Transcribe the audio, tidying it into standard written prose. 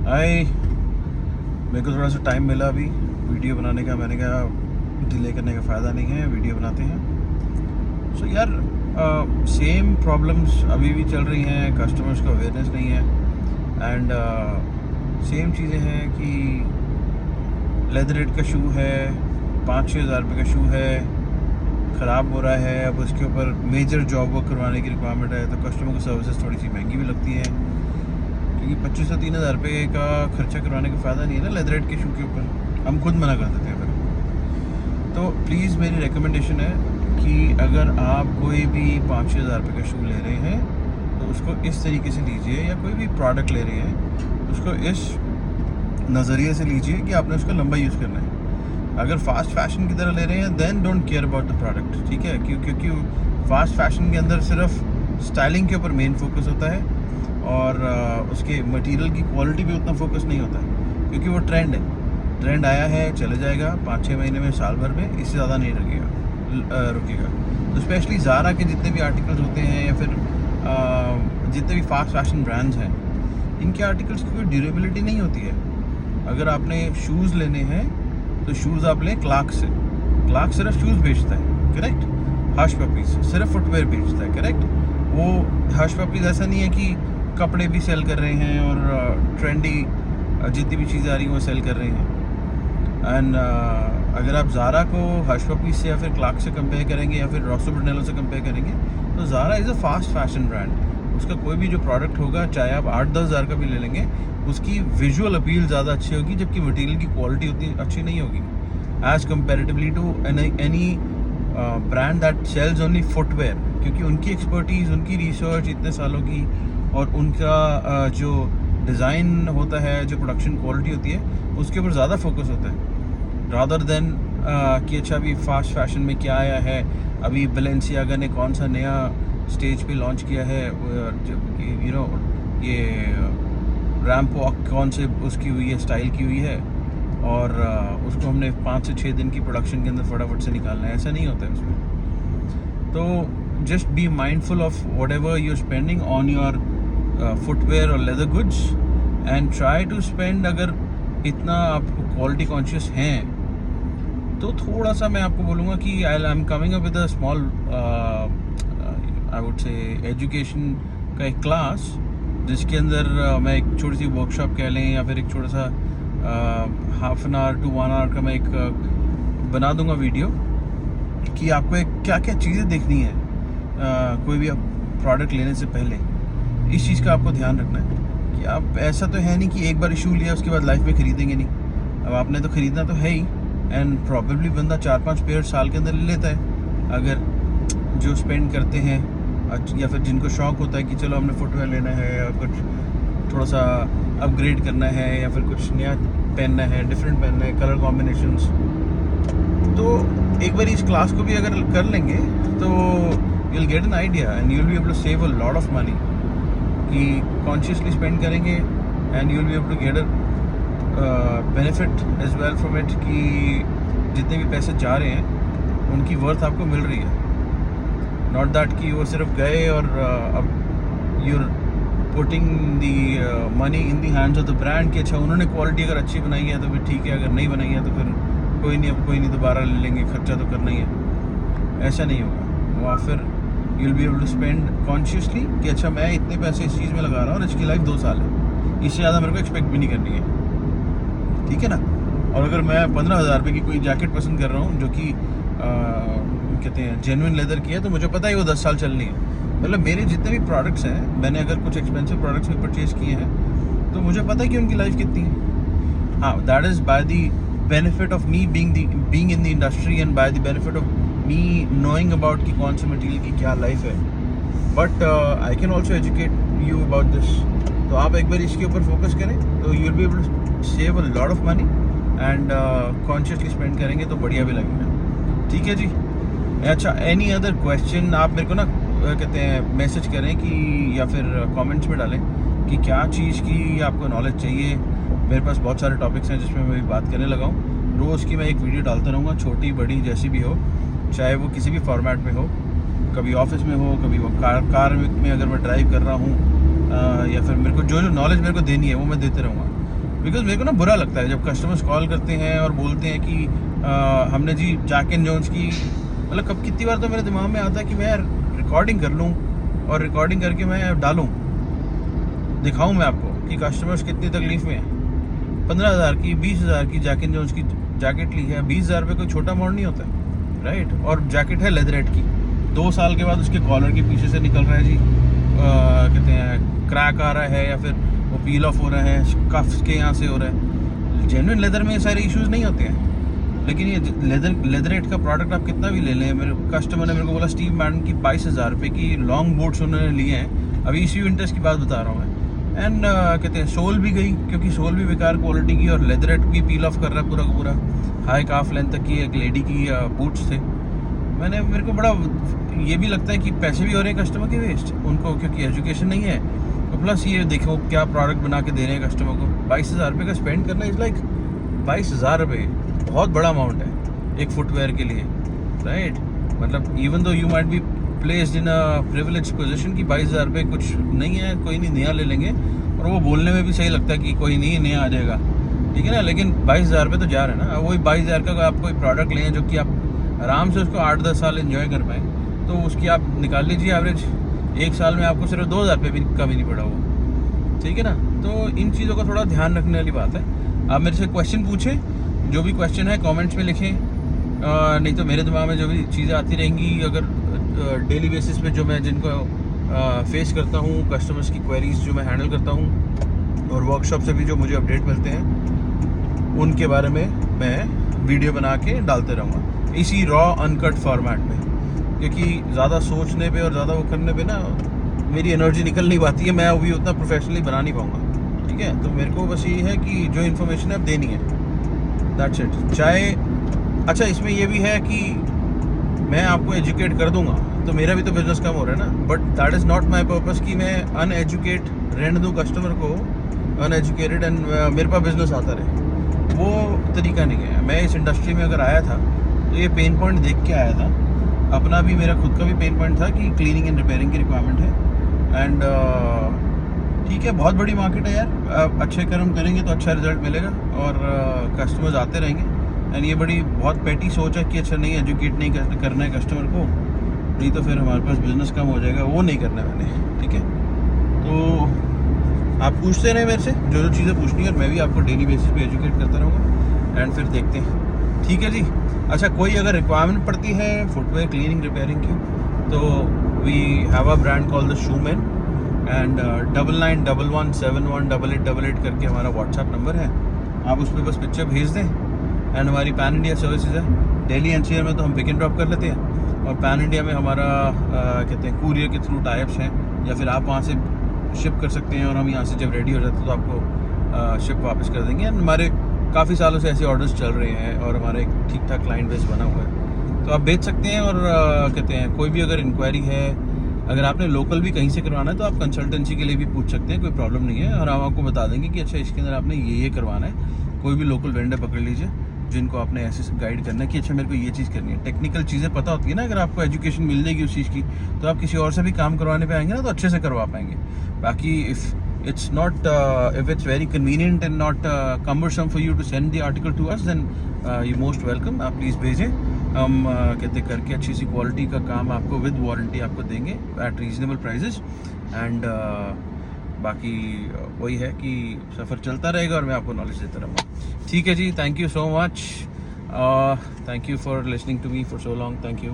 हाय, मेरे को थोड़ा सा टाइम मिला अभी वीडियो बनाने का। मैंने कहा डिले करने का फ़ायदा नहीं है, वीडियो बनाते हैं। सो यार, सेम प्रॉब्लम्स अभी भी चल रही हैं, कस्टमर्स को अवेयरनेस नहीं है। एंड सेम चीज़ें हैं कि लेदर रेट का शू है, 5-6 हज़ार रुपये का शू है, ख़राब हो रहा है। अब उसके ऊपर मेजर जॉब वर्क करवाने की रिक्वायरमेंट है, तो कस्टमर को सर्विसेज थोड़ी सी महंगी भी लगती हैं, क्योंकि 2500-3 हज़ार रुपये का खर्चा करवाने का फ़ायदा नहीं है ना लेदर रेट के शू के ऊपर। हम खुद मना कर देते हैं फिर। तो प्लीज़ मेरी रिकमेंडेशन है कि अगर आप कोई भी 5-6 हज़ार रुपये का शू ले रहे हैं तो उसको इस तरीके से लीजिए, या कोई भी प्रोडक्ट ले रहे हैं उसको इस नज़रिए से लीजिए कि आपने उसका लंबा यूज़ करना है। अगर फास्ट फैशन की तरह ले रहे हैं then don't care about the product, ठीक है? क्योंकि फास्ट फैशन के अंदर सिर्फ स्टाइलिंग के ऊपर मेन फोकस होता है, और उसके मटेरियल की क्वालिटी पे उतना फोकस नहीं होता है, क्योंकि वो ट्रेंड है। ट्रेंड आया है, चले जाएगा 5-6 महीने में, साल भर में, इससे ज़्यादा नहीं रुकेगा। तो स्पेशली ज़ारा के जितने भी आर्टिकल्स होते हैं, या फिर जितने भी फास्ट फैशन ब्रांड्स हैं, इनके आर्टिकल्स की कोई ड्यूरेबिलिटी नहीं होती है। अगर आपने शूज़ लेने हैं तो शूज़ आप लें क्लार्क से। क्लार्क सिर्फ शूज़ बेचता है, करेक्ट? हश पपीज़ सिर्फ फुटवेयर बेचता है, करेक्ट? वो हश पपीज़ ऐसा नहीं है कि कपड़े भी सेल कर रहे हैं और ट्रेंडी जितनी भी चीज़ें आ रही हैं वो सेल कर रहे हैं। एंड अगर आप ज़ारा को हश पपीज़ से या फिर क्लार्क से कंपेयर करेंगे, या फिर रॉक्सो ब्रूनेलो से कंपेयर करेंगे, तो Zara is a fast fashion brand. उसका कोई भी जो प्रोडक्ट होगा, चाहे आप 8-10 हज़ार का भी ले लेंगे, उसकी विजुअल अपील ज़्यादा अच्छी होगी, जबकि मटेरियल की क्वालिटी उतनी अच्छी नहीं होगी as comparatively to any brand that sells only footwear. क्योंकि उनकी एक्सपर्टीज़, उनकी रिसर्च इतने सालों की, और उनका जो डिज़ाइन होता है, जो प्रोडक्शन क्वालिटी होती है, उसके ऊपर ज़्यादा फोकस होता है, रादर देन कि अच्छा अभी फास्ट फैशन में क्या आया है, अभी बैलेंसियागा ने कौन सा नया स्टेज पे लॉन्च किया है, यू नो ये रैम्प वॉक कौन से उसकी हुई है, स्टाइल की हुई है, और उसको हमने 5 से 6 दिन की प्रोडक्शन के अंदर फटाफट से निकालना है। ऐसा नहीं होता है उसमें। तो just be mindful of whatever you spending on your footwear और leather goods, and try to spend, अगर इतना आपको क्वालिटी कॉन्शियस हैं, तो थोड़ा सा मैं आपको बोलूँगा कि I am coming up with a small I would say education का एक क्लास, जिसके अंदर मैं एक छोटी सी वर्कशॉप कह लें, या फिर एक छोटा सा half an hour to 1 hour का मैं एक बना दूंगा वीडियो, कि आपको क्या क्या चीज़ें देखनी है कोई भी प्रोडक्ट लेने से पहले। इस चीज़ का आपको ध्यान रखना है कि आप, ऐसा तो है नहीं कि एक बार शू लिया उसके बाद लाइफ में ख़रीदेंगे नहीं। अब आपने तो ख़रीदना तो है ही, एंड प्रॉबेबली बंदा 4-5 पेयर साल के अंदर ले लेता है, अगर जो स्पेंड करते हैं, या फिर जिनको शौक़ होता है कि चलो हमने फुटवेयर लेना है, या कुछ थोड़ा सा अपग्रेड करना है, या फिर कुछ नया पहनना है, डिफरेंट पहनना है, कलर कॉम्बिनेशंस। तो एक बार इस क्लास को भी अगर कर लेंगे तो you will get an idea, and you will be able to save a lot of money, कि कॉन्शियसली स्पेंड करेंगे, and you will be able to get a benefit as well from it, कि जितने भी पैसे जा रहे हैं उनकी वर्थ आपको मिल रही है। नॉट दैट कि वो सिर्फ गए और अब you're putting the money in the hands of the brand, कि अच्छा उन्होंने क्वालिटी अगर अच्छी बनाई है तो फिर ठीक है, अगर नहीं बनाई है तो फिर कोई नहीं, दोबारा ले लेंगे, खर्चा तो करना ही है। ऐसा नहीं होगा। वहाँ फिर you will be able to spend consciously, कि अच्छा मैं इतने पैसे इस चीज़ में लगा रहा हूँ और इसकी लाइफ 2 साल है, इससे ज़्यादा मेरे को एक्सपेक्ट भी नहीं करनी है, ठीक है ना? और अगर मैं 15 हज़ार रुपये की कोई जैकेट पसंद कर रहा हूँ, जो कि कहते हैं जेन्युइन लेदर की है, तो मुझे पता है वो 10 साल चलनी है। मतलब मेरे जितने भी प्रोडक्ट्स हैं, मैंने अगर कुछ एक्सपेंसिव प्रोडक्ट्स भी परचेज़ किए हैं, तो मुझे पता है कि उनकी लाइफ कितनी है। हाँ, that is by the benefit of me being in the industry, and by the benefit of me knowing about कि कौन से मटेरियल की क्या लाइफ है। But I can also educate you about this. तो आप एक बार इसके ऊपर फोकस करें तो you will be able to save a lot of money, and consciously spend करेंगे तो बढ़िया भी लगेगा, ठीक है जी? अच्छा, एनी अदर क्वेश्चन आप मेरे को ना कहते हैं मैसेज करें, कि या फिर कमेंट्स में डालें कि क्या चीज़ की आपको नॉलेज चाहिए। मेरे पास बहुत सारे टॉपिक्स हैं जिसमें मैं बात करने लगा हूँ। रोज़ की मैं एक वीडियो डालता रहूँगा, छोटी बड़ी जैसी भी हो, चाहे वो किसी भी फॉर्मेट में हो, कभी ऑफिस में हो, कभी वो कार में अगर मैं ड्राइव कर रहा हूँ, या फिर मेरे को जो नॉलेज मेरे को देनी है वो मैं देते रहूँगा। बिकॉज मेरे को ना बुरा लगता है जब कस्टमर्स कॉल करते हैं और बोलते हैं कि हमने जी जैक एंड जोन्स की, मतलब कब कितनी बार तो मेरे दिमाग में आता है कि मैं रिकॉर्डिंग कर लूँ और रिकॉर्डिंग करके मैं डालूँ, दिखाऊँ मैं आपको कि कस्टमर्स कितनी तकलीफ में हैं। 15,000 की 20,000 की जैक एंड जोन्स की जैकेट ली है, 20,000 रुपये कोई छोटा अमाउंट नहीं होता है, राइट। और जैकेट है लेदरेट की, 2 साल के बाद उसके कॉलर के पीछे से निकल रहा है जी कहते हैं क्रैक आ रहा है या फिर वो पील ऑफ हो रहा है, कफ्स के यहाँ से हो रहा है। जेन्युइन लेदर में ये सारे इश्यूज नहीं होते हैं, लेकिन ये लेदरेट का प्रोडक्ट आप कितना भी ले लें। मेरे कस्टमर ने मेरे को बोला स्टीव मैडन की 22,000 रुपये की लॉन्ग बूट्स उन्होंने लिए हैं, अभी इसी विंटर्स की बात बता रहा हूँ मैं। एंड कहते हैं सोल भी गई, क्योंकि सोल भी बेकार क्वालिटी की और लेदरेट भी पील ऑफ कर रहा है पूरा का पूरा। हाई काफ लेंथ तक की एक लेडी की बूट्स थे। मेरे को बड़ा ये भी लगता है कि पैसे भी हो रहे हैं कस्टमर के वेस्ट उनको, क्योंकि एजुकेशन नहीं है। तो प्लस ये देखो क्या प्रोडक्ट बना के दे रहे हैं कस्टमर को। 22,000 रुपये का स्पेंड करना इज़ लाइक 22,000 रुपये बहुत बड़ा अमाउंट है एक फुटवेयर के लिए, राइट। मतलब even though you might be placed in a privilege position की 22,000 रुपये कुछ नहीं है, कोई नहीं नया ले लेंगे, और वो बोलने में भी सही लगता है कि कोई नहीं नया आ जाएगा, ठीक है ना। लेकिन 22,000 रुपये तो जा रहे हैं ना। वही 22,000 का आप कोई प्रोडक्ट लें जो कि आप आराम से उसको 8-10 साल एंजॉय कर पाएँ, तो उसकी आप निकाल लीजिए एवरेज, एक साल में आपको सिर्फ 2,000 रुपये भी कम ही नहीं पड़ा वो, ठीक है ना। तो इन चीज़ों का थोड़ा ध्यान रखने वाली बात है। आप मेरे से क्वेश्चन पूछें, जो भी क्वेश्चन है कमेंट्स में लिखें, नहीं तो मेरे दिमाग में जो भी चीज़ें आती रहेंगी, अगर डेली बेसिस पे जो मैं जिनको फेस करता हूँ, कस्टमर्स की क्वेरीज जो मैं हैंडल करता हूँ, और वर्कशॉप से भी जो मुझे अपडेट मिलते हैं, उनके बारे में मैं वीडियो बना के डालते रहूँगा इसी रॉ अनकट फॉर्मेट में। क्योंकि ज़्यादा सोचने पे और ज़्यादा वो करने पे ना मेरी एनर्जी निकल नहीं पाती है, मैं अभी उतना प्रोफेशनली बना नहीं पाऊँगा, ठीक है। तो मेरे को बस ये है कि जो इन्फॉर्मेशन है अब देनी है, दैट्स इट। चाहे अच्छा इसमें ये भी है कि मैं आपको एजुकेट कर दूंगा तो मेरा भी तो बिजनेस कम हो रहा है ना, but that is not my purpose कि मैं अनएजुकेट रहने दूँ कस्टमर को, अनएजुकेटेड एंड मेरे पास बिजनेस आता रहे, वो तरीका नहीं है। मैं इस इंडस्ट्री में अगर आया था तो ये पेन पॉइंट देख के आया था, अपना भी मेरा खुद का भी पेन पॉइंट था कि क्लीनिंग एंड रिपेयरिंग की रिक्वायरमेंट है। एंड ठीक है, बहुत बड़ी मार्केट है यार, अच्छे कर्म करेंगे तो अच्छा रिजल्ट मिलेगा और कस्टमर्स आते रहेंगे। एंड ये बड़ी बहुत पेटी सोच है कि अच्छा नहीं एजुकेट नहीं करना है कस्टमर को, नहीं तो फिर हमारे पास बिजनेस कम हो जाएगा, वो नहीं करना मैंने, ठीक है। तो आप पूछते रहे मेरे से जो जो चीज़ें पूछनी है, और मैं भी आपको डेली बेसिस पे एजुकेट करता रहूँगा, एंड फिर देखते हैं, ठीक है जी। अच्छा, कोई अगर रिक्वायरमेंट पड़ती है फुटवेयर क्लीनिंग रिपेयरिंग की, तो we have a brand called the Shoeman, and 9911718888 करके हमारा व्हाट्सएप नंबर है। आप उस पर बस पिक्चर भेज दें, एंड हमारी पैन इंडिया सर्विसेज है। दिल्ली एनसीआर में तो हम पिक एंड ड्रॉप कर लेते हैं, और पैन इंडिया में हमारा कहते हैं कूरियर के थ्रू टाइप्स हैं, या फिर आप वहाँ से शिप कर सकते हैं, और हम यहाँ से जब रेडी हो जाते हैं तो आपको शिप वापस कर देंगे। एंड हमारे काफ़ी सालों से ऐसे ऑर्डर्स चल रहे हैं, और हमारा एक ठीक ठाक क्लाइंट बेस बना हुआ है, तो आप बेच सकते हैं। और कहते हैं कोई भी अगर इंक्वायरी है, अगर आपने लोकल भी कहीं से करवाना है तो आप कंसल्टेंसी के लिए भी पूछ सकते हैं, कोई प्रॉब्लम नहीं है। और हम आपको बता देंगे कि अच्छा इसके अंदर आपने ये करवाना है। कोई भी लोकल वेंडर पकड़ लीजिए जिनको आपने ऐसे गाइड करना है कि अच्छा मेरे को ये चीज़ करनी है। टेक्निकल चीज़ें पता होती है ना, अगर आपको एजुकेशन मिल जाएगी उस चीज़ की, तो आप किसी और से भी काम करवाने पे आएंगे ना तो अच्छे से करवा पाएंगे। बाकी if it's not if it's very convenient and not cumbersome for you to send the article to us, then you most welcome, आप प्लीज़ भेजें। हम कहते करके अच्छी सी क्वालिटी का काम आपको विद वारंटी आपको देंगे एट रीजनेबल प्राइजेस। एंड बाकी वही है कि सफ़र चलता रहेगा और मैं आपको नॉलेज देता रहूँगा, ठीक है जी। Thank you so much, thank you for listening to me for so long, thank you.